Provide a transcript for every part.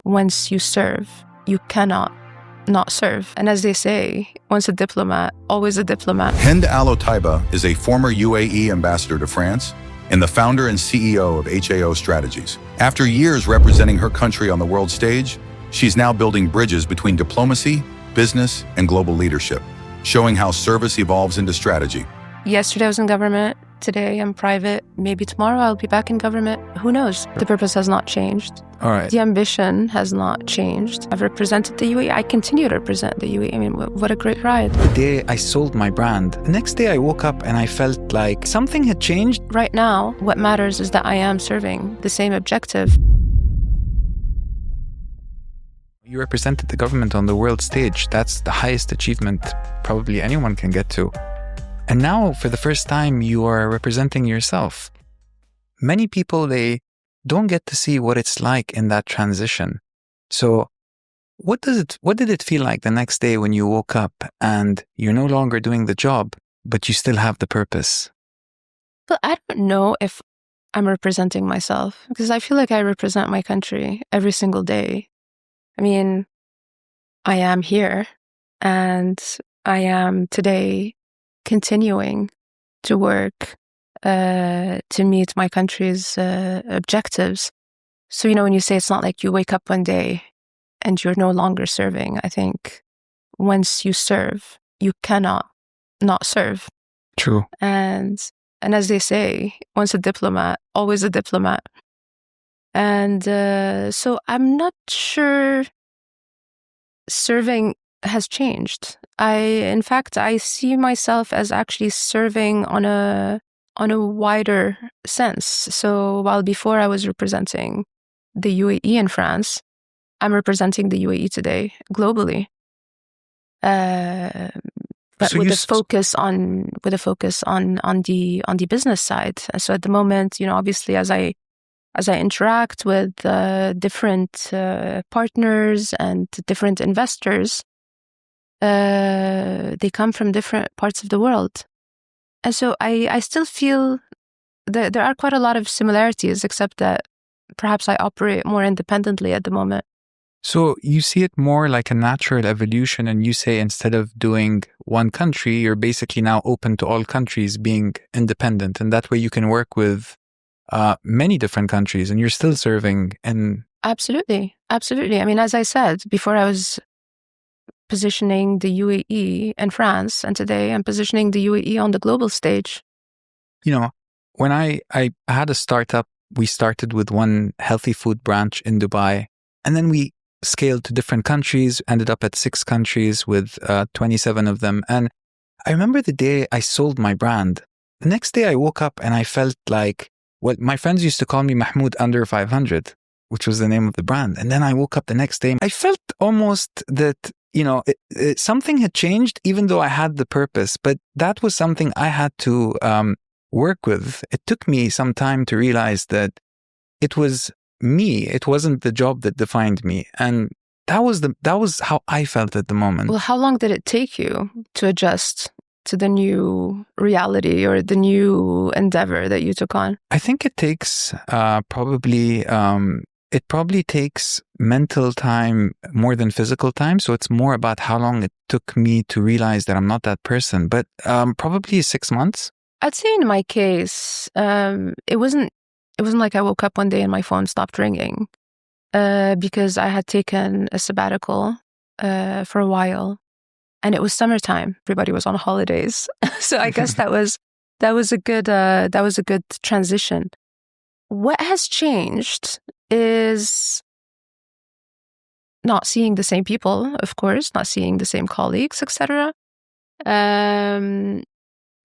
once you serve, you cannot not serve. And as they say, once a diplomat, always a diplomat. Hend Al Otaiba is a former UAE Ambassador to France and the founder and CEO of HAO Strategies. After years representing her country on the world stage, she's now building bridges between diplomacy, business, and global leadership, showing how service evolves into strategy. Yesterday I was in government, today I'm private, maybe tomorrow I'll be back in government. Who knows? The purpose has not changed. All right. The ambition has not changed. I've represented the UAE. I continue to represent the UAE. I mean, what a great ride. The day I sold my brand, the next day I woke up and I felt like something had changed. Right now, what matters is that I am serving the same objective. You represented the government on the world stage. That's the highest achievement probably anyone can get to. And now, for the first time, you are representing yourself. Many people, they don't get to see what it's like in that transition. So what did it feel like the next day when you woke up and you're no longer doing the job, but you still have the purpose? Well, I don't know if I'm representing myself, because I feel like I represent my country every single day. I mean, I am here, and I am today continuing to work to meet my country's objectives. So, when you say it's not like you wake up one day and you're no longer serving, I think once you serve, you cannot not serve. True. And as they say, once a diplomat, always a diplomat. And so I'm not sure serving has changed. In fact, I see myself as actually serving on a wider sense. So while before I was representing the UAE in France, I'm representing the UAE today globally. But So with a focus on the business side. So at the moment, obviously as I interact with different partners and different investors, they come from different parts of the world. And so I still feel that there are quite a lot of similarities, except that perhaps I operate more independently at the moment. So you see it more like a natural evolution, and you say instead of doing one country, you're basically now open to all countries being independent. And that way you can work with many different countries and you're still serving. And Absolutely. I mean, as I said, before I was positioning the UAE and France, and today I'm positioning the UAE on the global stage. When I had a startup, we started with one healthy food branch in Dubai, and then we scaled to different countries, ended up at 6 countries with 27 of them. And I remember the day I sold my brand. The next day I woke up and I felt like, my friends used to call me Mahmoud under 500, which was the name of the brand. And then I woke up the next day. I felt almost that, something had changed, even though I had the purpose. But that was something I had to work with. It took me some time to realize that it was me. It wasn't the job that defined me. And that was how I felt at the moment. Well, how long did it take you to adjust to the new reality or the new endeavor that you took on? I think it takes it probably takes mental time more than physical time. So it's more about how long it took me to realize that I'm not that person. But probably 6 months. I'd say in my case, it wasn't like I woke up one day and my phone stopped ringing, because I had taken a sabbatical for a while, and it was summertime. Everybody was on holidays, so I guess that was a good transition. What has changed is not seeing the same people, of course, not seeing the same colleagues, etc.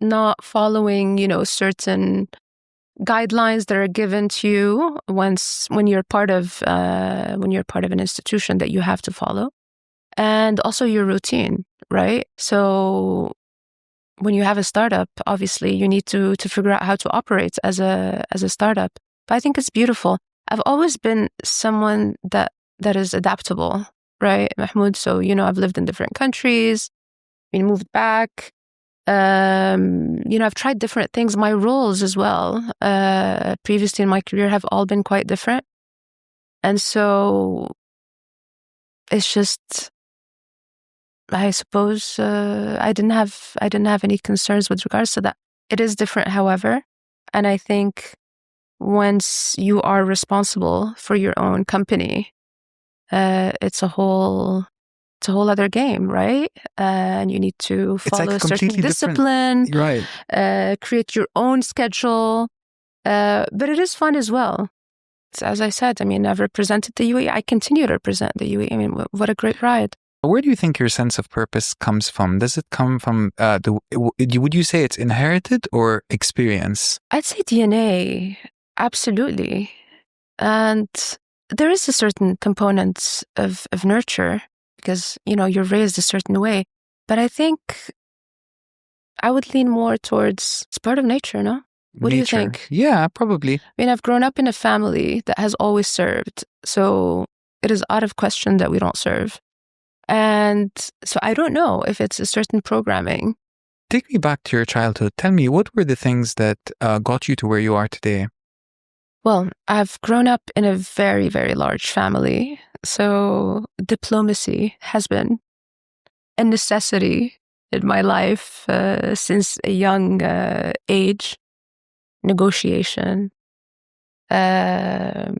Not following, certain guidelines that are given to you when you're part of an institution that you have to follow, and also your routine, right? So when you have a startup, obviously you need to figure out how to operate as a startup. But I think it's beautiful. I've always been someone that is adaptable, right, Mahmoud? So I've lived in different countries, moved back. I've tried different things. My roles as well, previously in my career, have all been quite different. And so it's just, I suppose, I didn't have any concerns with regards to that. It is different, however, and I think once you are responsible for your own company, it's a whole other game, right? And you need to follow a certain discipline, right? Create your own schedule, but it is fun as well. As I said, I mean, I've represented the UAE. I continue to represent the UAE. I mean, what a great ride. Where do you think your sense of purpose comes from? Does it come from, would you say it's inherited or experience? I'd say DNA, absolutely. And there is a certain component of nurture because, you're raised a certain way. But I think I would lean more towards it's part of nature, no? What do you think? Yeah, probably. I mean, I've grown up in a family that has always served. So it is out of question that we don't serve. And so I don't know if it's a certain programming. Take me back to your childhood. Tell me, what were the things that got you to where you are today? Well, I've grown up in a very, very large family. So diplomacy has been a necessity in my life since a young age. Negotiation, a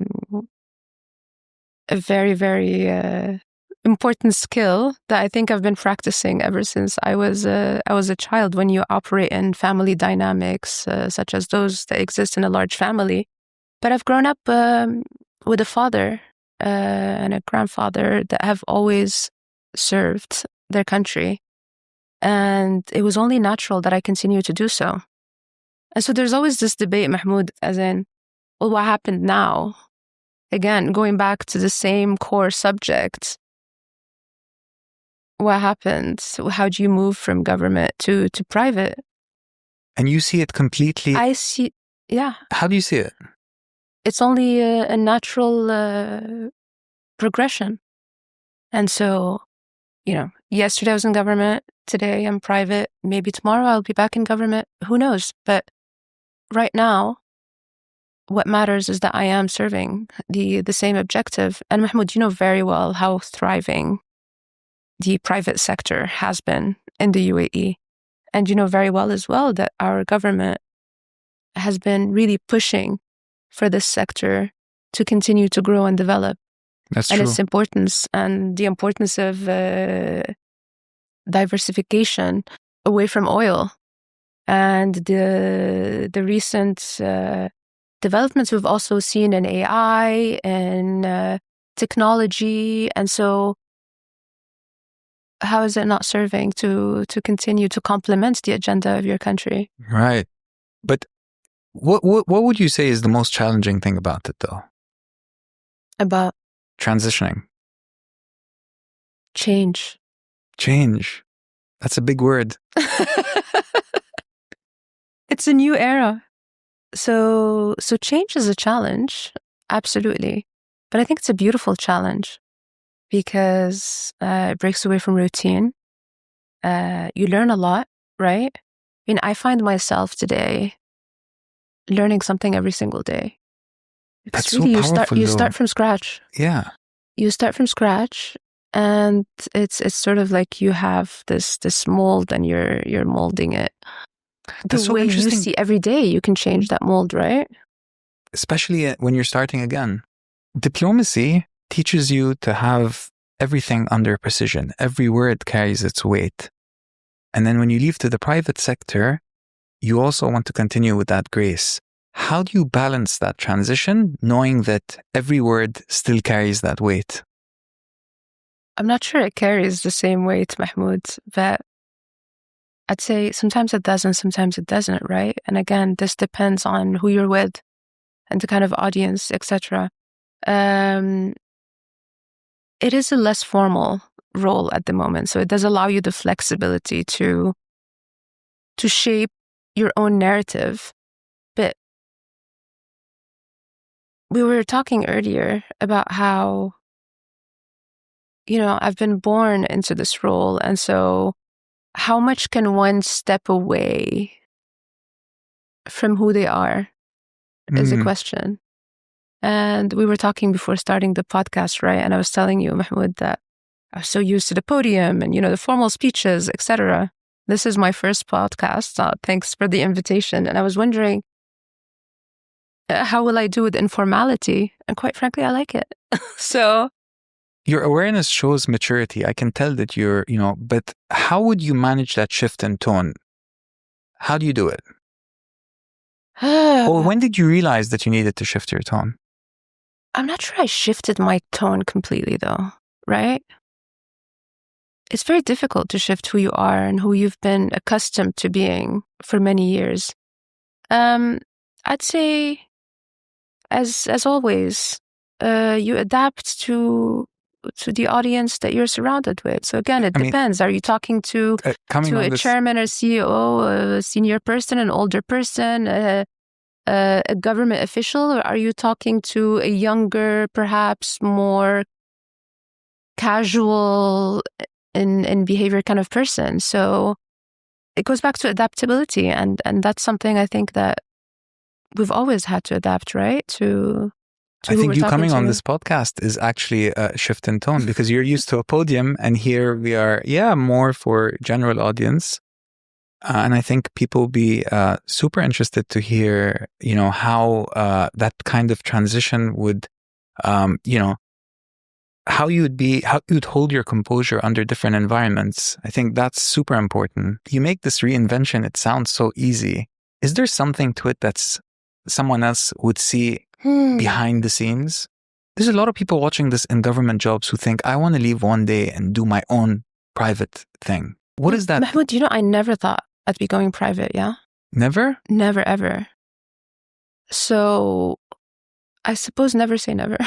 very, very important skill that I think I've been practicing ever since I was a child. When you operate in family dynamics such as those that exist in a large family, but I've grown up with a father and a grandfather that have always served their country, and it was only natural that I continue to do so. And so there's always this debate, Mahmoud, as in, well, what happened now? Again, going back to the same core subject. What happened? How do you move from government to private? And you see it completely... I see, yeah. How do you see it? It's only a natural progression. And so, yesterday I was in government, today I'm private, maybe tomorrow I'll be back in government, who knows? But right now, what matters is that I am serving the same objective. And Mahmoud, you know very well how thriving the private sector has been in the UAE. And you know very well as well that our government has been really pushing for this sector to continue to grow and develop. That's and true. Its importance and the importance of diversification away from oil. And the recent developments we've also seen in AI and technology. And so how is it not serving to continue to complement the agenda of your country? Right. But what would you say is the most challenging thing about it, though? About transitioning. Change. That's a big word. It's a new era. So change is a challenge, absolutely. But I think it's a beautiful challenge because it breaks away from routine. You learn a lot, right? I mean, I find myself today learning something every single day. That's really, so powerful, you start from scratch. Yeah. You start from scratch, and it's sort of like you have this mold and you're molding it. That's the so way you interesting. see every day, you can change that mold, right? Especially when you're starting again. Diplomacy teaches you to have everything under precision. Every word carries its weight. And then when you leave to the private sector, you also want to continue with that grace. How do you balance that transition, knowing that every word still carries that weight? I'm not sure it carries the same weight, Mahmoud, but I'd say sometimes it does and sometimes it doesn't, right? And again, this depends on who you're with and the kind of audience, etc. It is a less formal role at the moment, so it does allow you the flexibility to shape your own narrative. But we were talking earlier about how, I've been born into this role, and so how much can one step away from who they are is a question. And we were talking before starting the podcast, right? And I was telling you, Mahmoud, that I was so used to the podium and, the formal speeches, etc. This is my first podcast. Thanks for the invitation. And I was wondering, how will I do with informality? And quite frankly, I like it. So your awareness shows maturity. I can tell that you're, but how would you manage that shift in tone? How do you do it? Or when did you realize that you needed to shift your tone? I'm not sure I shifted my tone completely though, right? It's very difficult to shift who you are and who you've been accustomed to being for many years. I'd say, as always, you adapt to the audience that you're surrounded with. So again, it depends. Are you talking to a chairman or CEO, a senior person, an older person, a government official, or are you talking to a younger, perhaps more casual in behavior kind of person? So it goes back to adaptability, and that's something I think that we've always had to adapt, right? I think you coming on this podcast is actually a shift in tone, because you're used to a podium and here we are, more for general audience. And I think people will be super interested to hear, how that kind of transition would, how you'd hold your composure under different environments. I think that's super important. You make this reinvention, it sounds so easy. Is there something to it that's someone else would see behind the scenes? There's a lot of people watching this in government jobs who think, I want to leave one day and do my own private thing. What is that? Mahmoud, I never thought I'd be going private, yeah? Never? Never, ever. So I suppose never say never.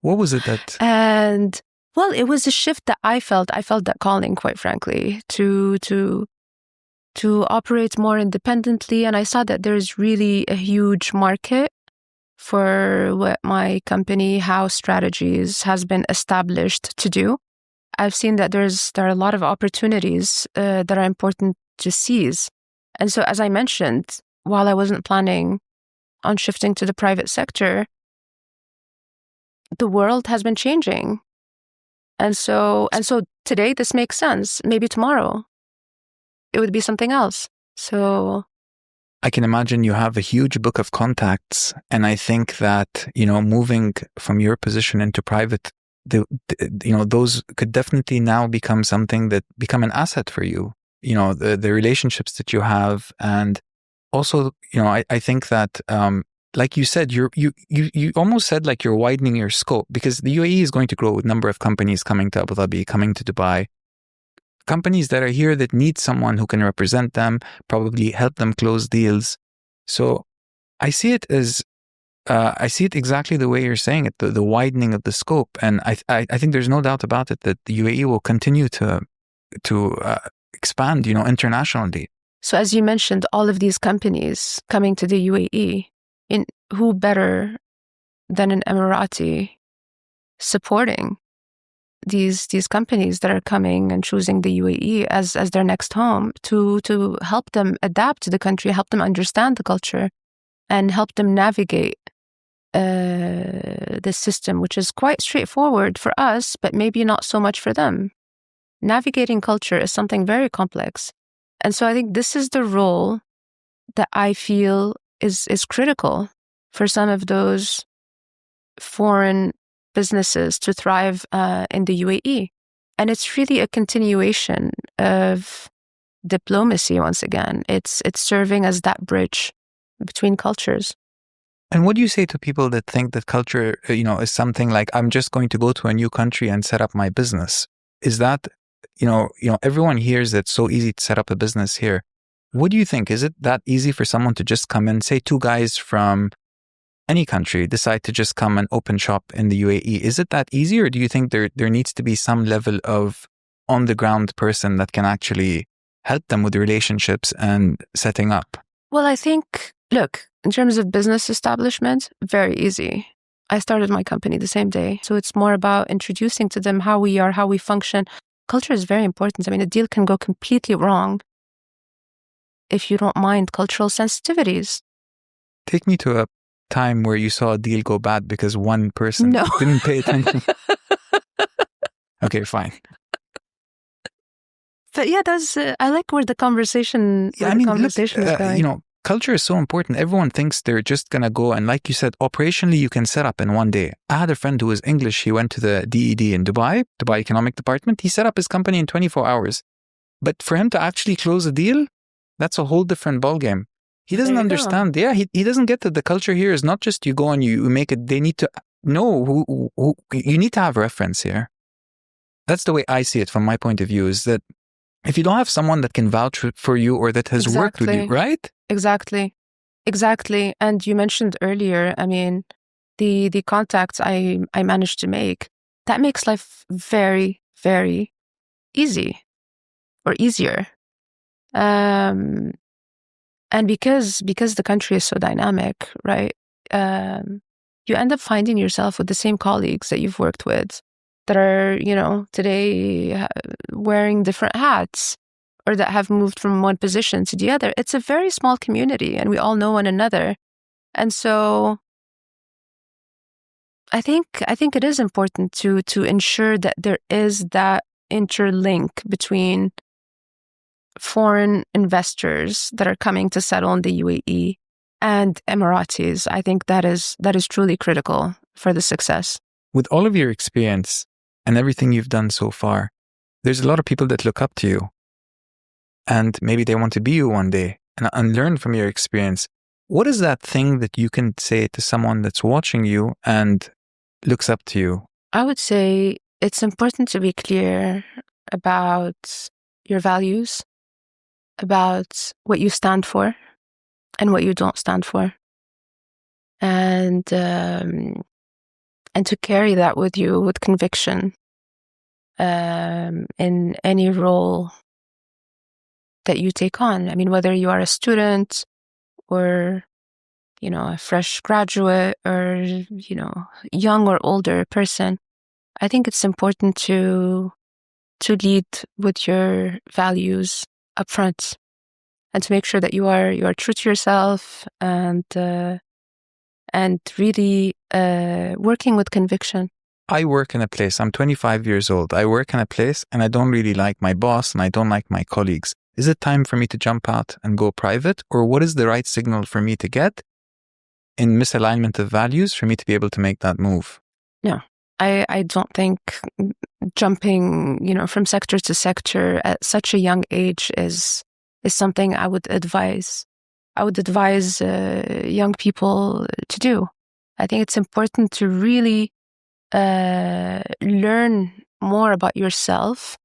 What was it that? And well, it was a shift that I felt. I felt that calling, quite frankly, to operate more independently. And I saw that there's really a huge market for what my company, House Strategies, has been established to do. I've seen that there are a lot of opportunities that are important to seize. And so, as I mentioned, while I wasn't planning on shifting to the private sector, the world has been changing. And so today this makes sense. Maybe tomorrow it would be something else. So I can imagine you have a huge book of contacts. And I think that, moving from your position into private, those could definitely now become become an asset for you. The relationships that you have. And also, I think that, like you said, you almost said like you're widening your scope, because the UAE is going to grow with a number of companies coming to Abu Dhabi, coming to Dubai. Companies that are here that need someone who can represent them, probably help them close deals. So I see it exactly the way you're saying it, the widening of the scope. And I think there's no doubt about it that the UAE will continue to expand, internationally. So as you mentioned, all of these companies coming to the UAE, who better than an Emirati supporting these companies that are coming and choosing the UAE as their next home to help them adapt to the country, help them understand the culture, and help them navigate this system, which is quite straightforward for us, but maybe not so much for them. Navigating culture is something very complex. And so I think this is the role that I feel is critical for some of those foreign businesses to thrive in the UAE. And it's really a continuation of diplomacy once again. It's serving as that bridge between cultures. And what do you say to people that think that culture, is something like, I'm just going to go to a new country and set up my business? Is that, everyone hears it's so easy to set up a business here. What do you think? Is it that easy for someone to just come in, say two guys from any country decide to just come and open shop in the UAE? Is it that easy, or do you think there needs to be some level of on-the-ground person that can actually help them with relationships and setting up? Well, I think, look, in terms of business establishment, very easy. I started my company the same day. So it's more about introducing to them how we are, how we function. Culture is very important. I mean, a deal can go completely wrong if you don't mind cultural sensitivities. Take me to a time where you saw a deal go bad because one person didn't pay attention. Okay, fine. But yeah, that's I like where the conversation is going. Culture is so important. Everyone thinks they're just going to go. And like you said, operationally, you can set up in one day. I had a friend who was English. He went to the DED in Dubai Economic Department. He set up his company in 24 hours. But for him to actually close a deal, that's a whole different ballgame. He doesn't understand. Yeah, he doesn't get that the culture here is not just you go and you make it. They need to know who you need to have reference here. That's the way I see it from my point of view, is that if you don't have someone that can vouch for you or that has worked with you, right? Exactly. And you mentioned earlier, I mean, the contacts I managed to make, that makes life very, very easy or easier. And because the country is so dynamic, right? You end up finding yourself with the same colleagues that you've worked with that are, today wearing different hats or that have moved from one position to the other. It's a very small community and we all know one another. And so I think it is important to ensure that there is that interlink between foreign investors that are coming to settle in the UAE and Emiratis. I think that is truly critical for the success. With all of your experience and everything you've done so far, there's a lot of people that look up to you and maybe they want to be you one day and learn from your experience. What is that thing that you can say to someone that's watching you and looks up to you? I would say it's important to be clear about your values, about what you stand for and what you don't stand for. And to carry that with you with conviction in any role that you take on. I mean, whether you are a student or, a fresh graduate or, young or older person, I think it's important to lead with your values up front and to make sure that you are true to yourself and really working with conviction. I work in a place, I'm 25 years old. I work in a place and I don't really like my boss and I don't like my colleagues. Is it time for me to jump out and go private? Or what is the right signal for me to get in misalignment of values for me to be able to make that move? No, I don't think jumping, from sector to sector at such a young age is something I would advise. Young people to do. I think it's important to really learn more about yourself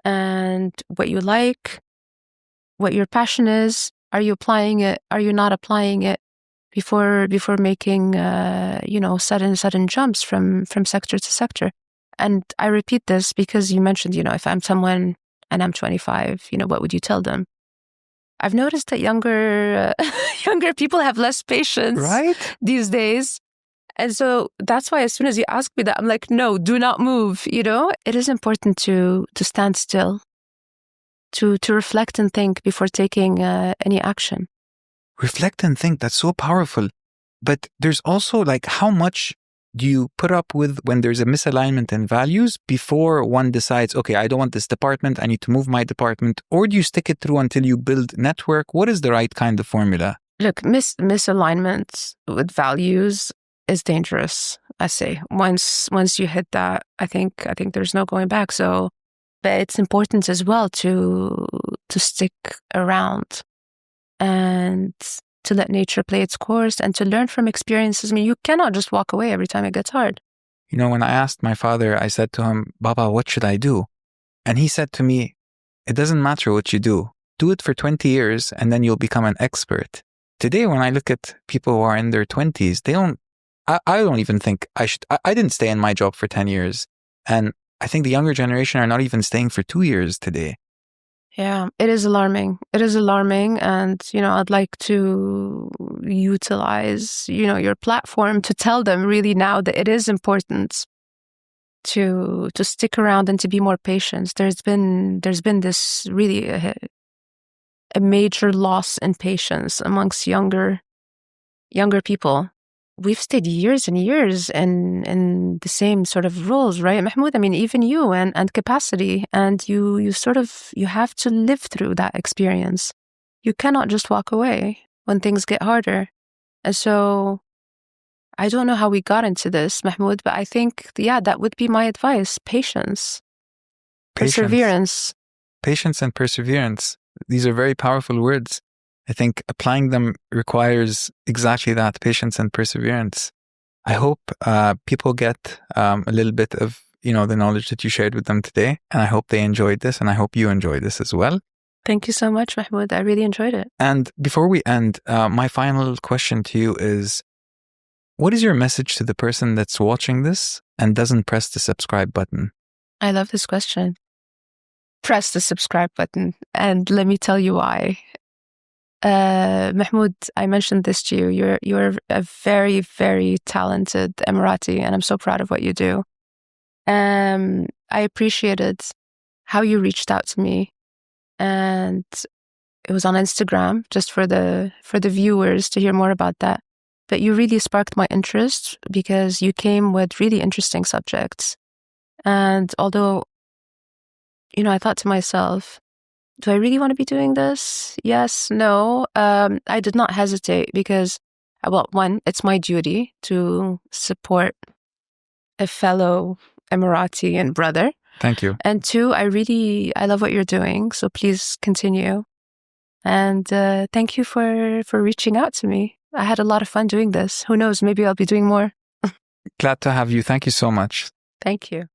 and what you like, what your passion is. Are you applying it? Are you not applying it before making sudden jumps from sector to sector? And I repeat this because you mentioned, if I'm someone and I'm 25, what would you tell them? I've noticed that younger people have less patience these days. And so that's why as soon as you ask me that, I'm like, no, do not move. It is important to stand still, to reflect and think before taking any action. Reflect and think. That's so powerful. But there's also how much do you put up with when there's a misalignment in values before one decides, okay, I don't want this department, I need to move my department? Or do you stick it through until you build network? What is the right kind of formula? Look, misalignment with values is dangerous, I say. Once you hit that, I think there's no going back. So, but it's important as well to stick around and to let nature play its course and to learn from experiences. I mean, you cannot just walk away every time it gets hard. When I asked my father, I said to him, Baba, what should I do? And he said to me, it doesn't matter what you do. Do it for 20 years and then you'll become an expert. Today, when I look at people who are in their 20s, I don't even think I should. I didn't stay in my job for 10 years. And I think the younger generation are not even staying for 2 years today. Yeah, it is alarming. And, I'd like to utilize, your platform to tell them really now that it is important to stick around and to be more patient. There's been this really a major loss in patience amongst younger people. we've stayed years and years in the same sort of roles, right, Mahmoud? I mean, even you and capacity, and you have to live through that experience. You cannot just walk away when things get harder. And so I don't know how we got into this, Mahmoud, but I think, that would be my advice. Perseverance. Patience and perseverance. These are very powerful words. I think applying them requires exactly that, patience and perseverance. I hope people get a little bit of, the knowledge that you shared with them today. And I hope they enjoyed this, and I hope you enjoyed this as well. Thank you so much, Mahmoud. I really enjoyed it. And before we end, my final question to you is, what is your message to the person that's watching this and doesn't press the subscribe button? I love this question. Press the subscribe button. And let me tell you why. Mahmoud, I mentioned this to you. You're a very, very talented Emirati, and I'm so proud of what you do. I appreciated how you reached out to me. And it was on Instagram, just for the viewers to hear more about that. But you really sparked my interest because you came with really interesting subjects. And although, I thought to myself, do I really want to be doing this? Yes, no. I did not hesitate because, one, it's my duty to support a fellow Emirati and brother. Thank you. And two, I love what you're doing. So please continue. And thank you for reaching out to me. I had a lot of fun doing this. Who knows? Maybe I'll be doing more. Glad to have you. Thank you so much. Thank you.